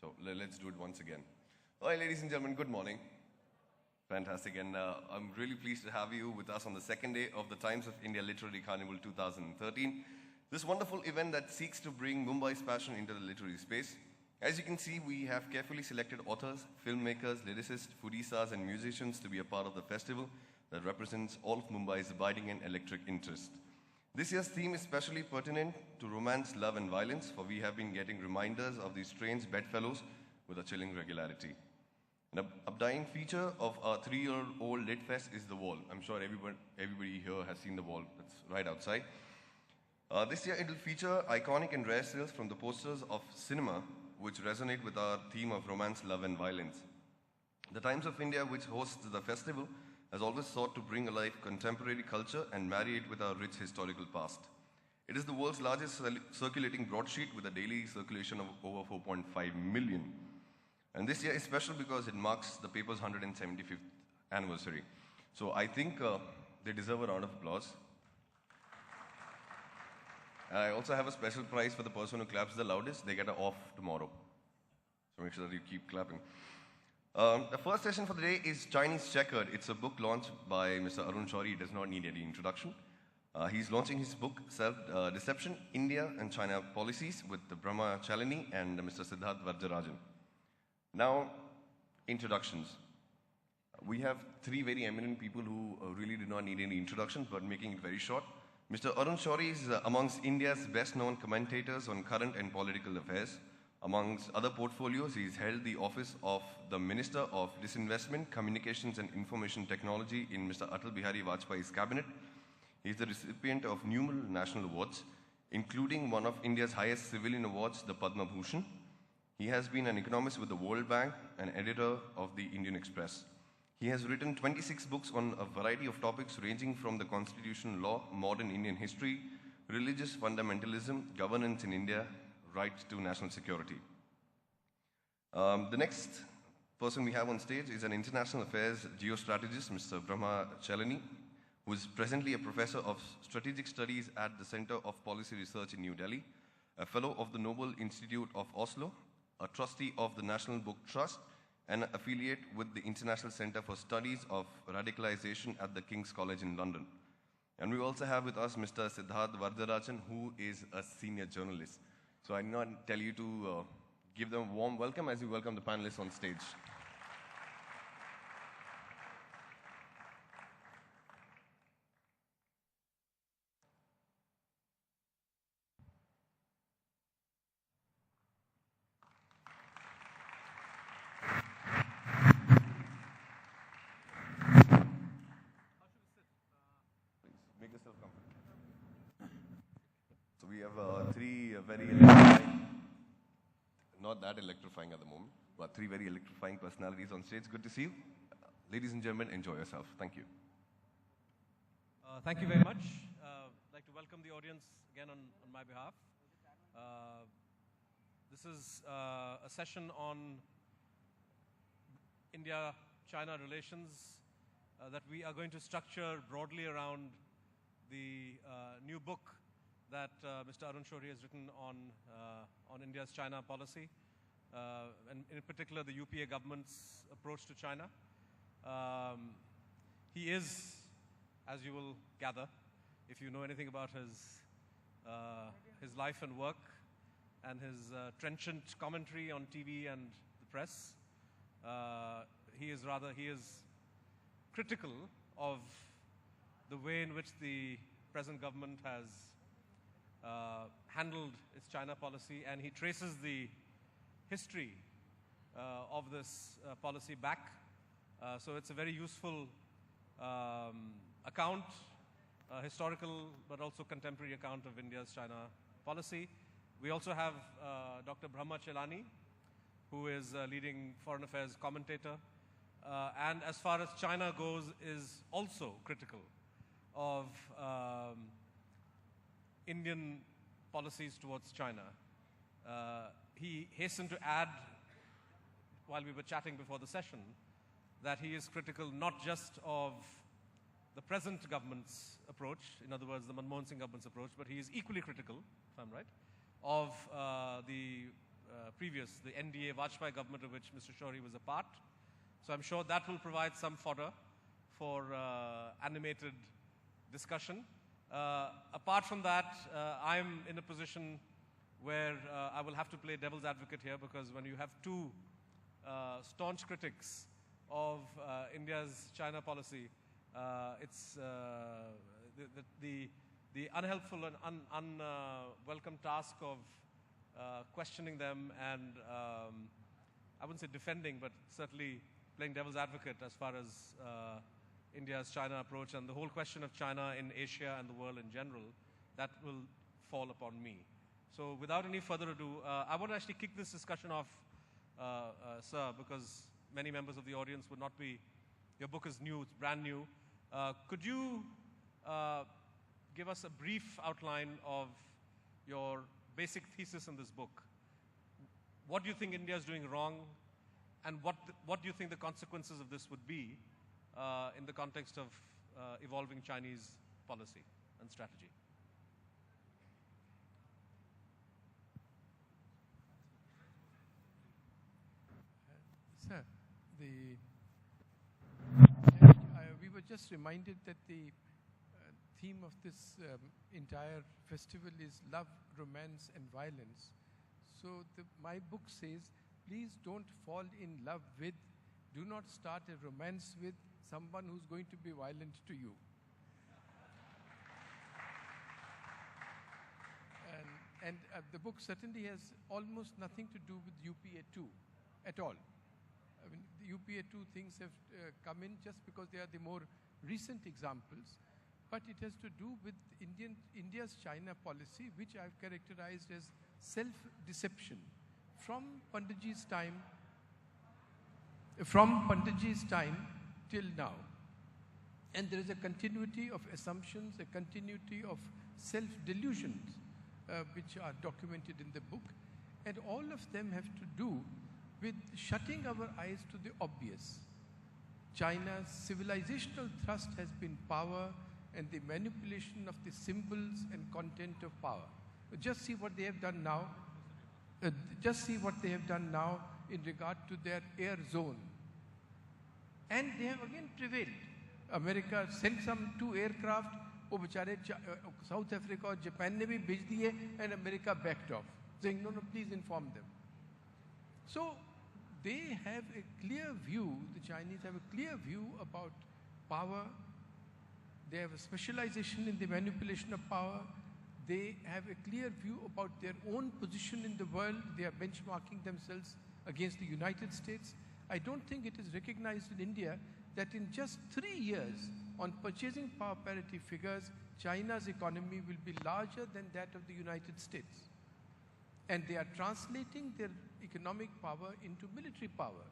So let's do it once again. All right, ladies and gentlemen, good morning. Fantastic, and I'm really pleased to have you with us on the second day of the Times of India Literary Carnival 2013. This wonderful event that seeks to bring Mumbai's passion into the literary space. As you can see, we have carefully selected authors, filmmakers, lyricists, foodie stars, and musicians to be a part of the festival that represents all of Mumbai's abiding and electric interest. This year's theme is especially pertinent to romance, love, and violence, for we have been getting reminders of these strange bedfellows with a chilling regularity. An updying feature of our 3-year-old Lit Fest is the wall. I'm sure everybody here has seen the wall. That's right outside. This year it will feature iconic and rare stills from the posters of cinema, which resonate with our theme of romance, love, and violence. The Times of India, which hosts the festival, has always sought to bring alive contemporary culture and marry it with our rich historical past. It is the world's largest circulating broadsheet with a daily circulation of over 4.5 million. And this year is special because it marks the paper's 175th anniversary. So I think they deserve a round of applause. And I also have a special prize for the person who claps the loudest. They get an off tomorrow. So make sure that you keep clapping. The first session for the day is Chinese Checkered. It's a book launched by Mr. Arun Shourie. It does not need any introduction. He's launching his book, Self-Deception, India and China Policies, with Brahma Chalani and Mr. Siddharth Vardarajan. Now, introductions. We have three very eminent people who really do not need any introductions, but making it very short. Mr. Arun Shourie is amongst India's best-known commentators on current and political affairs. Amongst other portfolios, he's held the office of the Minister of Disinvestment, Communications and Information Technology in Mr. Atal Bihari Vajpayee's cabinet. He is the recipient of numerous national awards, including one of India's highest civilian awards, the Padma Bhushan. He has been an economist with the World Bank and editor of the Indian Express. He has written 26 books on a variety of topics ranging from the constitutional law, modern Indian history, religious fundamentalism, governance in India, right to national security. The next person we have on stage is an international affairs geostrategist, Mr. Brahma Chalani, who is presently a professor of strategic studies at the Center of Policy Research in New Delhi, a fellow of the Nobel Institute of Oslo, a trustee of the National Book Trust, and an affiliate with the International Center for Studies of Radicalization at the King's College in London. And we also have with us Mr. Siddharth Vardarajan, who is a senior journalist. So I not tell you to give them a warm welcome as we welcome the panelists on stage. So we have three very electrifying, not that electrifying at the moment, but three very electrifying personalities on stage. Good to see you. Ladies and gentlemen, enjoy yourself. Thank you. Thank you very much. I'd like to welcome the audience again on my behalf. This is a session on India-China relations that we are going to structure broadly around the new book that Mr. Arun Shourie has written on India's China policy, and in particular the UPA government's approach to China. He is, as you will gather, if you know anything about his life and work and his trenchant commentary on TV and the press, he is critical of the way in which the present government has handled its China policy, and he traces the history of this policy back. So it's a very useful account, historical but also contemporary account of India's China policy. We also have Dr. Brahma Chalani, who is a leading foreign affairs commentator, and as far as China goes, is also critical of Indian policies towards China. He hastened to add, while we were chatting before the session, that he is critical not just of the present government's approach, in other words, the Manmohan Singh government's approach, but he is equally critical, if I'm right, of the previous, the NDA Vajpayee government of which Mr. Shourie was a part. So I'm sure that will provide some fodder for animated discussion. Apart from that, I'm in a position where I will have to play devil's advocate here, because when you have two staunch critics of India's China policy, it's the unhelpful and unwelcome task of questioning them and I wouldn't say defending, but certainly playing devil's advocate as far as India's China approach and the whole question of China in Asia and the world in general, that will fall upon me. So without any further ado, I want to actually kick this discussion off, sir, because many members of the audience would not be, your book is new, it's brand new. Could you give us a brief outline of your basic thesis in this book? What do you think India is doing wrong, and what do you think the consequences of this would be in the context of evolving Chinese policy and strategy? Sir, we were just reminded that the theme of this entire festival is love, romance, and violence. So my book says, please don't fall in love with, do not start a romance with someone who's going to be violent to you. And the book certainly has almost nothing to do with UPA 2 at all. I mean, the UPA 2 things have come in just because they are the more recent examples, but it has to do with India's China policy, which I've characterized as self-deception from Panditji's time till now. And there is a continuity of assumptions, a continuity of self-delusions, which are documented in the book. And all of them have to do with shutting our eyes to the obvious. China's civilizational thrust has been power and the manipulation of the symbols and content of power. Just see what they have done now. Just see what they have done now in regard to their air zone. And they have again prevailed. America sent some 2 aircraft, South Africa or Japan ne bhi bhej diye, and America backed off, saying, no, please inform them. So they have a clear view, the Chinese have a clear view about power. They have a specialization in the manipulation of power. They have a clear view about their own position in the world. They are benchmarking themselves against the United States. I don't think it is recognized in India that in just 3 years, on purchasing power parity figures, China's economy will be larger than that of the United States. And they are translating their economic power into military power,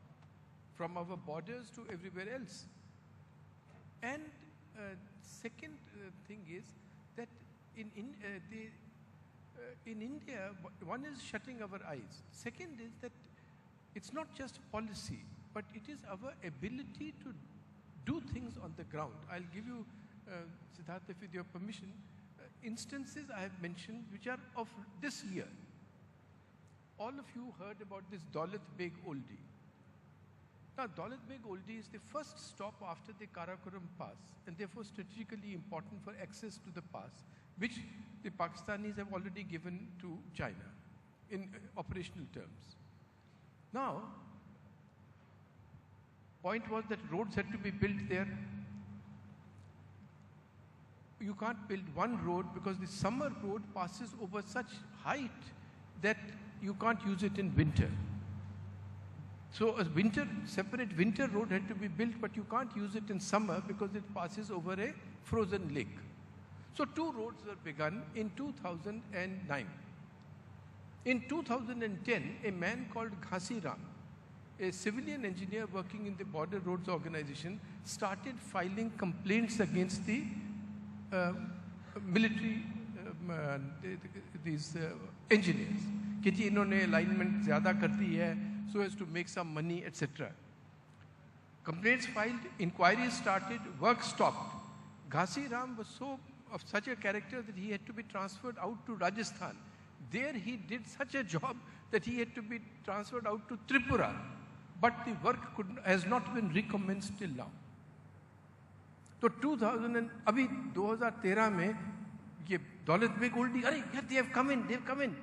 from our borders to everywhere else. And second thing is that in India, one is shutting our eyes. Second is that it's not just policy, but it is our ability to do things on the ground. I'll give you, Siddhartha, with your permission, instances I have mentioned which are of this year. All of you heard about this Daulat Beg Oldie. Now, Daulat Beg Oldie is the first stop after the Karakoram Pass, and therefore strategically important for access to the pass, which the Pakistanis have already given to China in operational terms. Now, point was that roads had to be built there. You can't build one road because the summer road passes over such height that you can't use it in winter. So a separate winter road had to be built, but you can't use it in summer because it passes over a frozen lake. So 2 roads were begun in 2009. In 2010, a man called Ghasi Ram, a civilian engineer working in the Border Roads Organization, started filing complaints against the military, these engineers. कि जी इन्होंने alignment ज़्यादा कर दी है, so as to make some money, etc. Complaints filed, inquiries started, work stopped. Ghasi Ram was of such a character that he had to be transferred out to Rajasthan, There he did such a job that he had to be transferred out to Tripura. But the work has not been recommenced till now. तो 2000 अभी 2013 में ये दौलत बेग ओल्डी अरे यार they have come in.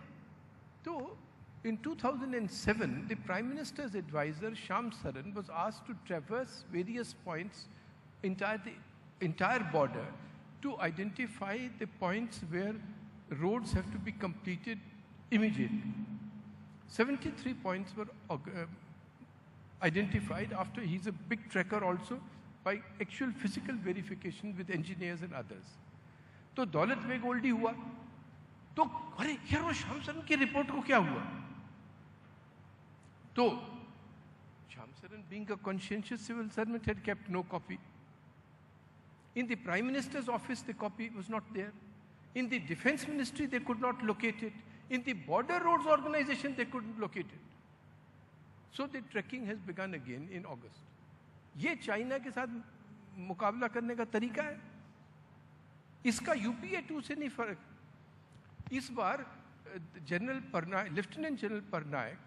तो in 2007 the Prime Minister's advisor Sham Saran was asked to traverse various points the entire border to identify the points where roads have to be completed immediately. 73 points were identified after he's a big trekker also by actual physical verification with engineers and others. तो दौलत बेग ओल्डी हुआ तो अरे यार वो श्याम सरन की report को क्या हुआ तो Shyam Saran being a conscientious civil servant had kept no copy. In the Prime Minister's office the copy was not there. In the Defense Ministry they could not locate it. In the Border Roads Organization they couldn't locate it. So the trekking has begun again in August. ये China के साथ मुकाबला करने का तरीका है इसका UPA 2 से नहीं फर्क इस बार general Parnaik lieutenant general Parnaik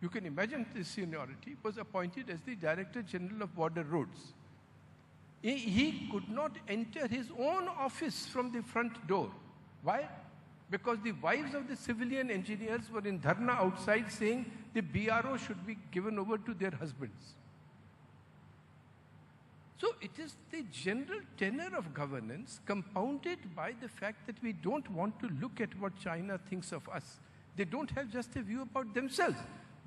you can imagine this seniority was appointed as the Director General of Border Roads. He could not enter his own office from the front door. Why? Because the wives of the civilian engineers were in dharna outside saying the BRO should be given over to their husbands. So it is the general tenor of governance compounded by the fact that we don't want to look at what China thinks of us. They don't have just a view about themselves.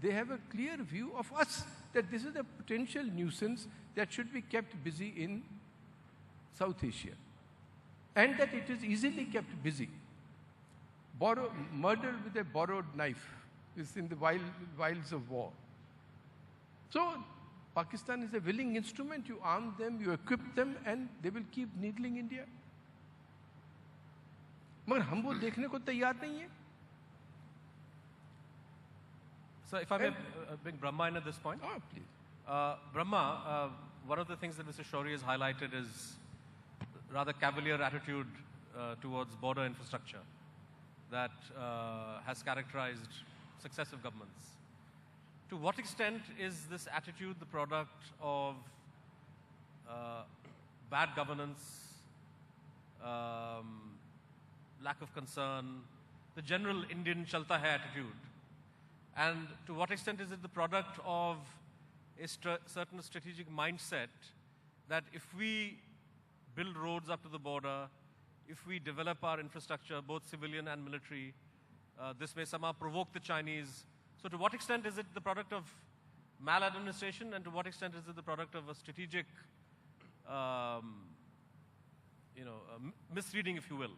They have a clear view of us, that this is a potential nuisance that should be kept busy in South Asia. And that it is easily kept busy. Murder with a borrowed knife is in the wilds of war. So Pakistan is a willing instrument. You arm them, you equip them, and they will keep needling India. मगर हम वो देखने को तैयार नहीं है. So if I may bring Brahma in at this point. Oh, please. Brahma, one of the things that Mr. Shourie has highlighted is rather cavalier attitude towards border infrastructure that has characterized successive governments. To what extent is this attitude the product of bad governance, lack of concern, the general Indian chalta hai attitude? And to what extent is it the product of a certain strategic mindset that if we build roads up to the border, if we develop our infrastructure, both civilian and military, this may somehow provoke the Chinese. So to what extent is it the product of maladministration, and to what extent is it the product of a strategic, misreading, if you will,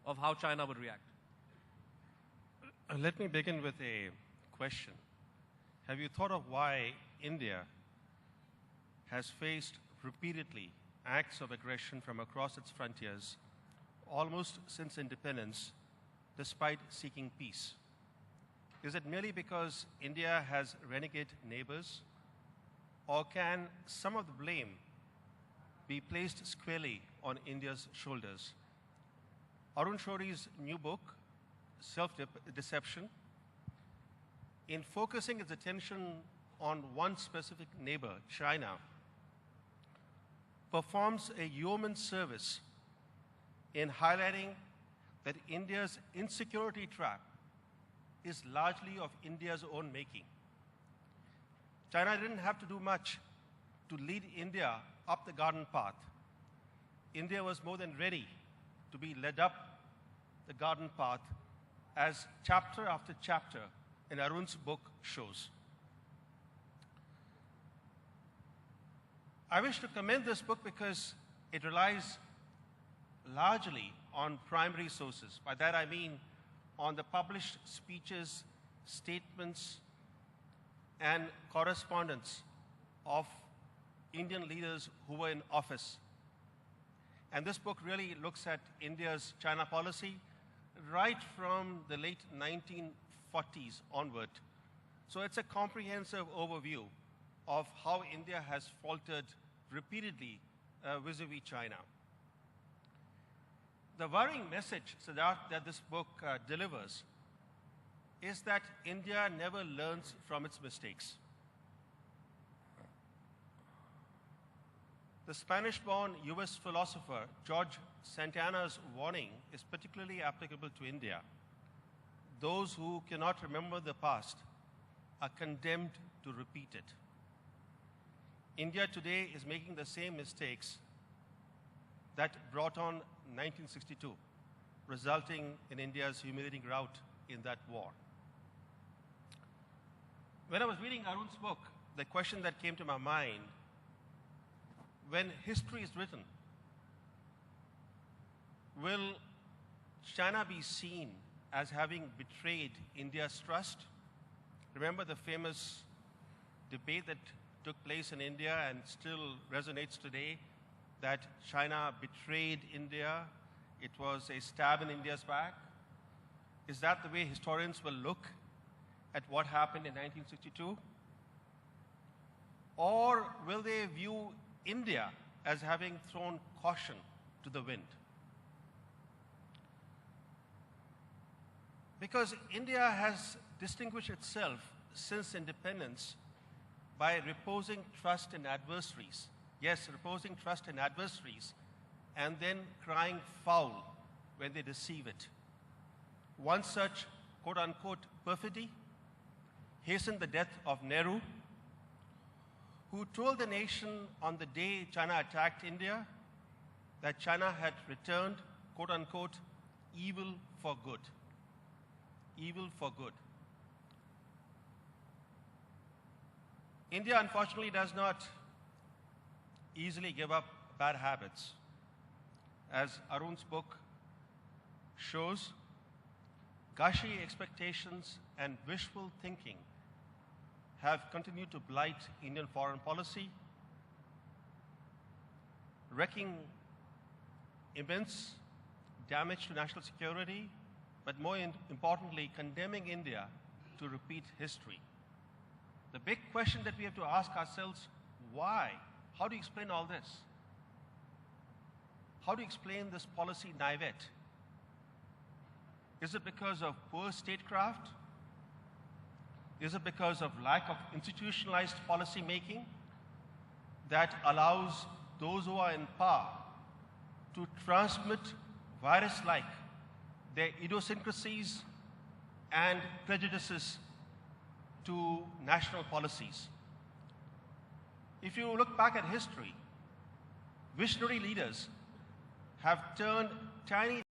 of how China would react? Let me begin with a question. Have you thought of why India has faced repeatedly acts of aggression from across its frontiers almost since independence, despite seeking peace? Is it merely because India has renegade neighbors, or can some of the blame be placed squarely on India's shoulders? Arun Shourie's new book, Self-Deception, in focusing its attention on one specific neighbor, China, performs a yeoman's service in highlighting that India's insecurity trap is largely of India's own making. China didn't have to do much to lead India up the garden path. India was more than ready to be led up the garden path, as chapter after chapter in Arun's book shows. I wish to commend this book because it relies largely on primary sources. By that I mean on the published speeches, statements, and correspondence of Indian leaders who were in office. And this book really looks at India's China policy right from the late 1940s onward. So it's a comprehensive overview of how India has faltered repeatedly vis-a-vis China. The worrying message, Siddharth, that this book delivers is that India never learns from its mistakes. The Spanish-born US philosopher George Santayana's warning is particularly applicable to India. Those who cannot remember the past are condemned to repeat it. India today is making the same mistakes that brought on 1962, resulting in India's humiliating rout in that war. When I was reading Arun's book, the question that came to my mind, when history is written, will China be seen as having betrayed India's trust? Remember the famous debate that took place in India and still resonates today, that China betrayed India, it was a stab in India's back? Is that the way historians will look at what happened in 1962? Or will they view India as having thrown caution to the wind? Because India has distinguished itself since independence by reposing trust in adversaries. Yes, reposing trust in adversaries, and then crying foul when they deceive it. One such quote-unquote perfidy hastened the death of Nehru, who told the nation on the day China attacked India that China had returned, quote-unquote, evil for good. Evil for good. India, unfortunately, does not easily give up bad habits. As Arun's book shows, gushy expectations and wishful thinking have continued to blight Indian foreign policy, wreaking immense damage to national security, but more importantly, condemning India to repeat history. The big question that we have to ask ourselves, why? How do you explain all this? How do you explain this policy naivete? Is it because of poor statecraft? Is it because of lack of institutionalized policy making that allows those who are in power to transmit virus-like their idiosyncrasies and prejudices to national policies? If you look back at history, visionary leaders have turned tiny